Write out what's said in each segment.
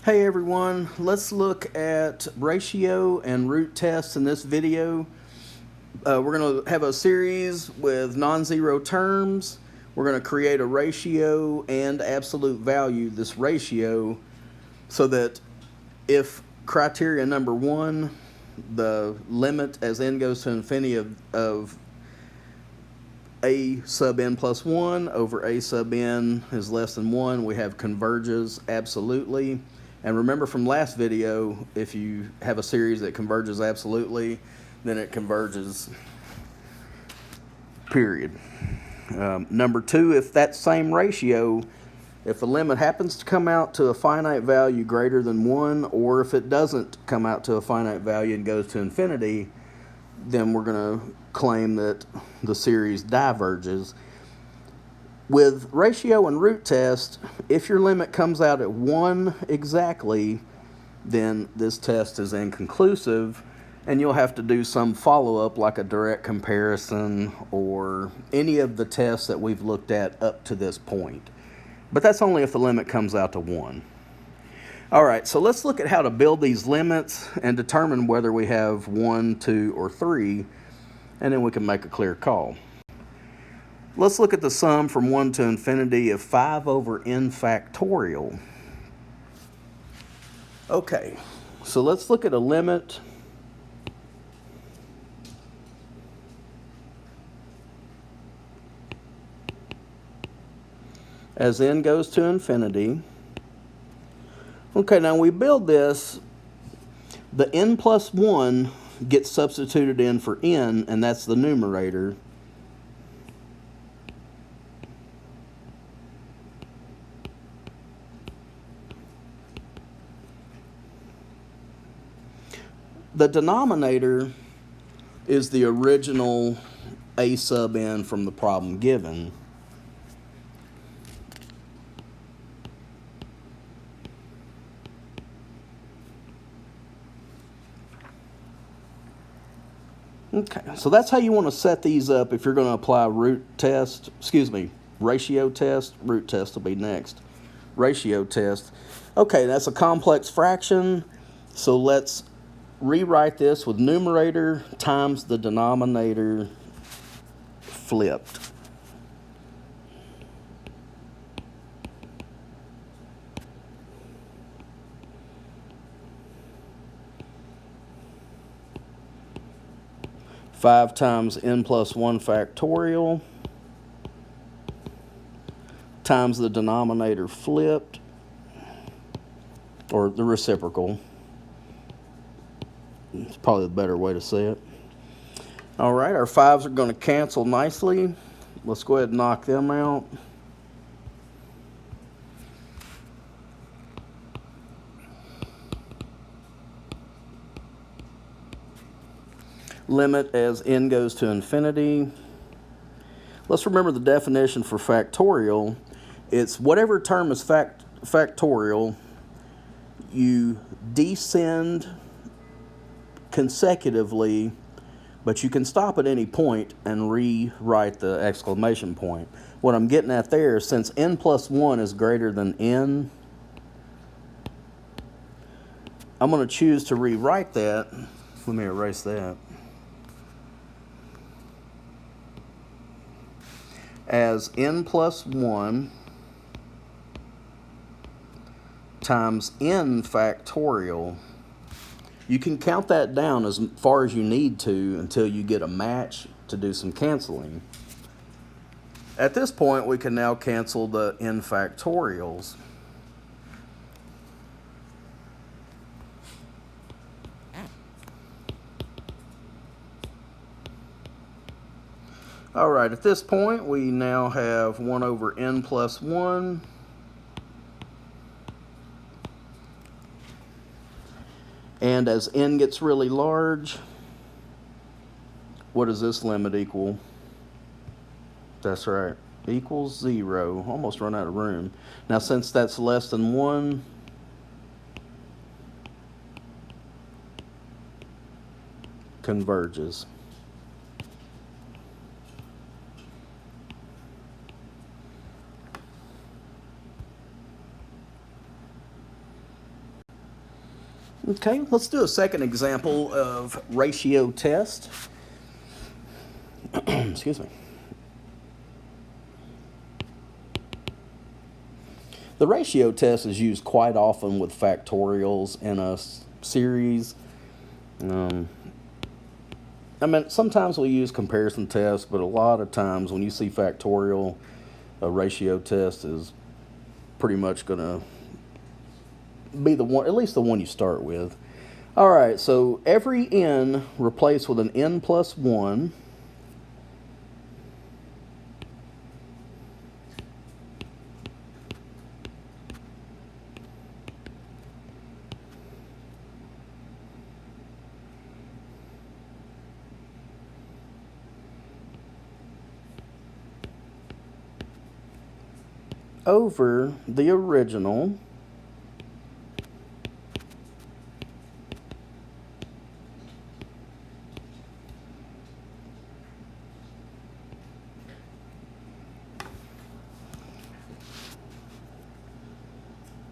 Hey everyone, let's look at ratio and root tests in this video. We're going to have a series with non-zero terms. We're going to create a ratio and absolute value this ratio so that if criteria number 1, the limit as n goes to infinity of a sub n plus 1 over a sub n is less than 1, we have converges absolutely. And remember from last video, if you have a series that converges absolutely, then it converges, period. Number 2, if that same ratio, if the limit happens to come out to a finite value greater than 1, or if it doesn't come out to a finite value and goes to infinity, then we're going to claim that the series diverges. With ratio and root test, if your limit comes out at 1 exactly, then this test is inconclusive, and you'll have to do some follow-up like a direct comparison or any of the tests that we've looked at up to this point. But that's only if the limit comes out to 1. All right, so let's look at how to build these limits and determine whether we have 1, 2, or 3, and then we can make a clear call. Let's look at the sum from 1 to infinity of 5 over n factorial. Okay, so let's look at a limit as n goes to infinity. Okay, now we build this, the n plus 1 gets substituted in for n, and that's the numerator. The denominator is the original a sub n from the problem given. Okay, so that's how you want to set these up if you're going to apply ratio test. Root test will be next. Ratio test. Okay, that's a complex fraction, so let's rewrite this with numerator times the denominator flipped. Five times n plus 1 factorial times the denominator flipped, or the reciprocal. It's probably the better way to say it. All right, our 5s are going to cancel nicely. Let's go ahead and knock them out. Limit as n goes to infinity. Let's remember the definition for factorial. It's whatever term is factorial, you descend consecutively, but you can stop at any point and rewrite the exclamation point. What I'm getting at there is since n plus 1 is greater than n, I'm going to choose to rewrite that. Let me erase that. As n plus 1 times n factorial. You can count that down as far as you need to until you get a match to do some canceling. At this point, we can now cancel the n factorials. All right, at this point, we now have 1 over n plus 1. And as n gets really large, what does this limit equal? That's right, equals 0. Almost run out of room. Now, since that's less than 1, converges. Okay, let's do a second example of ratio test. Excuse me. The ratio test is used quite often with factorials in a series. I mean, sometimes we use comparison tests, but a lot of times when you see factorial, a ratio test is pretty much going to be the one, at least the one you start with. All right, so every n replaced with an n plus 1 over the original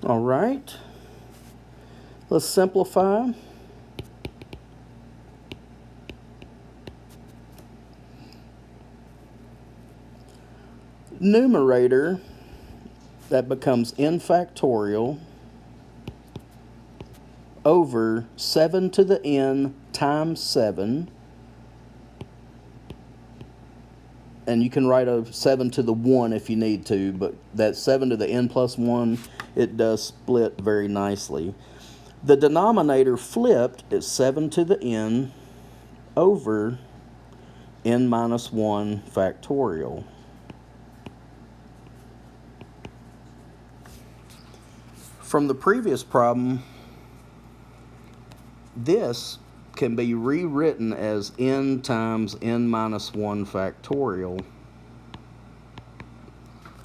all right, let's simplify. Numerator, that becomes n factorial over 7 to the n times 7. And you can write a 7 to the 1 if you need to, but that 7 to the n plus 1, it does split very nicely. The denominator flipped is 7 to the n over n minus 1 factorial. From the previous problem, this can be rewritten as n times n minus 1 factorial.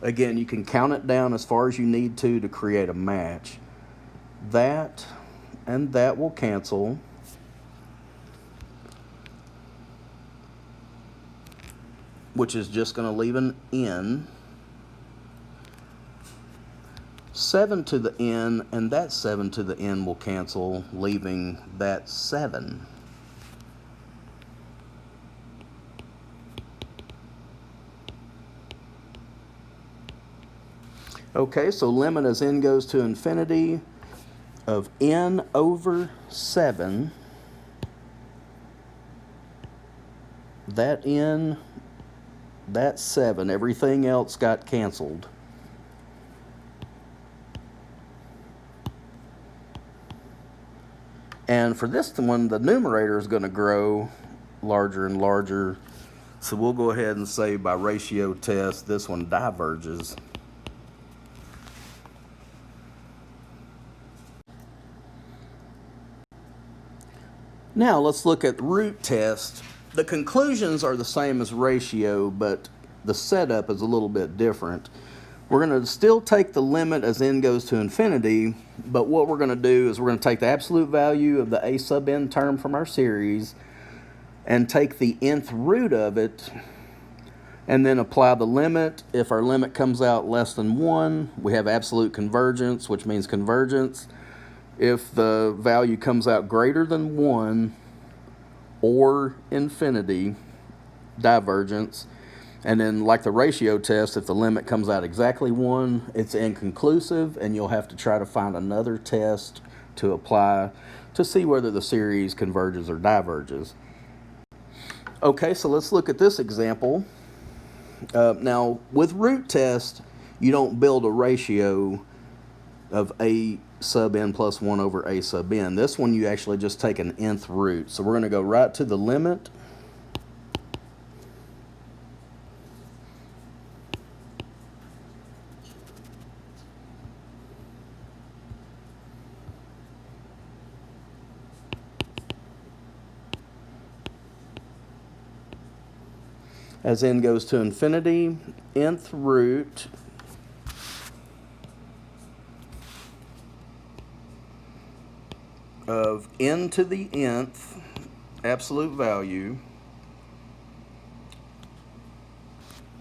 Again, you can count it down as far as you need to create a match. That and that will cancel. Which is just going to leave an n. 7 to the n and that 7 to the n will cancel, leaving that 7. Okay, so limit as n goes to infinity of n over 7. That n, that 7, everything else got canceled. And for this one, the numerator is going to grow larger and larger. So we'll go ahead and say by ratio test, this one diverges. Now let's look at root test. The conclusions are the same as ratio, but the setup is a little bit different. We're going to still take the limit as n goes to infinity, but what we're going to do is we're going to take the absolute value of the a sub n term from our series and take the nth root of it and then apply the limit. If our limit comes out less than 1, we have absolute convergence, which means convergence. If the value comes out greater than 1 or infinity, divergence. And then, like the ratio test, if the limit comes out exactly 1, it's inconclusive, and you'll have to try to find another test to apply to see whether the series converges or diverges. Okay, so let's look at this example. Now, with root test, you don't build a ratio of a sub n plus 1 over a sub n. This one, you actually just take an nth root. So we're going to go right to the limit. As n goes to infinity, nth root of n to the nth absolute value,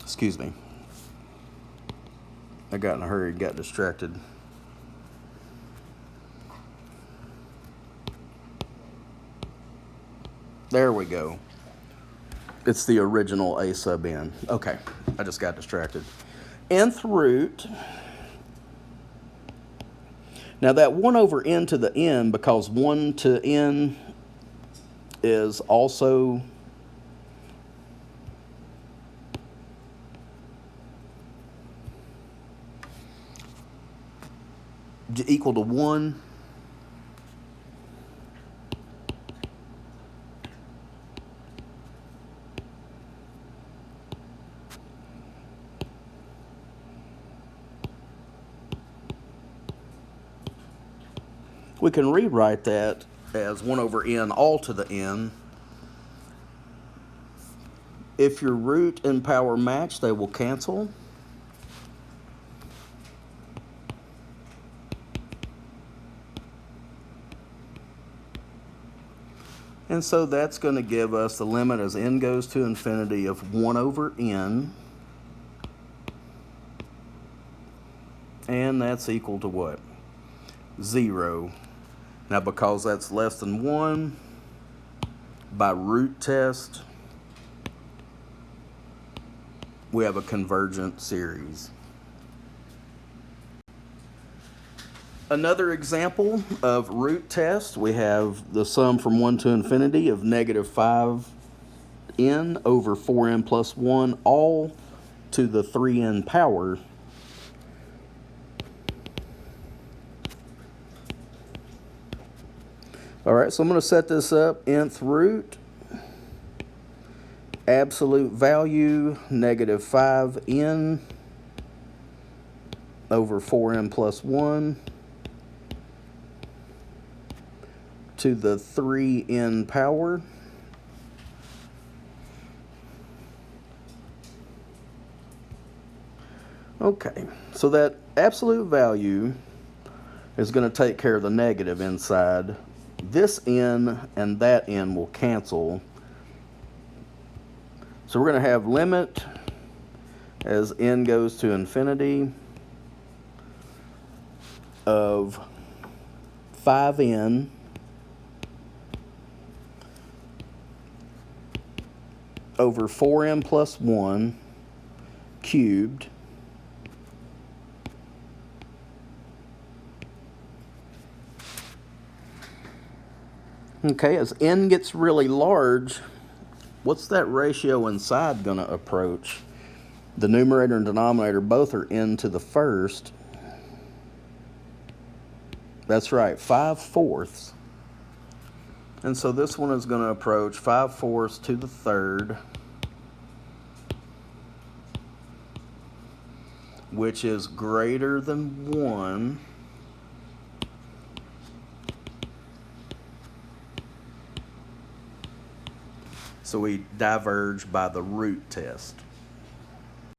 excuse me, I got in a hurry, got distracted. There we go. It's the original a sub n. Okay, I just got distracted. Nth root. Now that 1 over n to the n, because 1 to n is also equal to 1. We can rewrite that as 1 over n all to the n. If your root and power match, they will cancel. And so that's going to give us the limit as n goes to infinity of 1 over n. And that's equal to what? 0. Now, because that's less than 1, by root test, we have a convergent series. Another example of root test, we have the sum from 1 to infinity of negative 5n over 4n plus 1, all to the 3n power. All right, so I'm going to set this up. Nth root, absolute value, negative 5n over 4n plus 1 to the 3n power. Okay, so that absolute value is going to take care of the negative inside. This n and that n will cancel. So we're going to have limit as n goes to infinity of 5n over 4n plus 1 cubed Okay, as n gets really large, what's that ratio inside going to approach? The numerator and denominator both are n to the first. That's right, 5/4. And so this one is going to approach 5/4 to the third, which is greater than 1. So we diverge by the root test.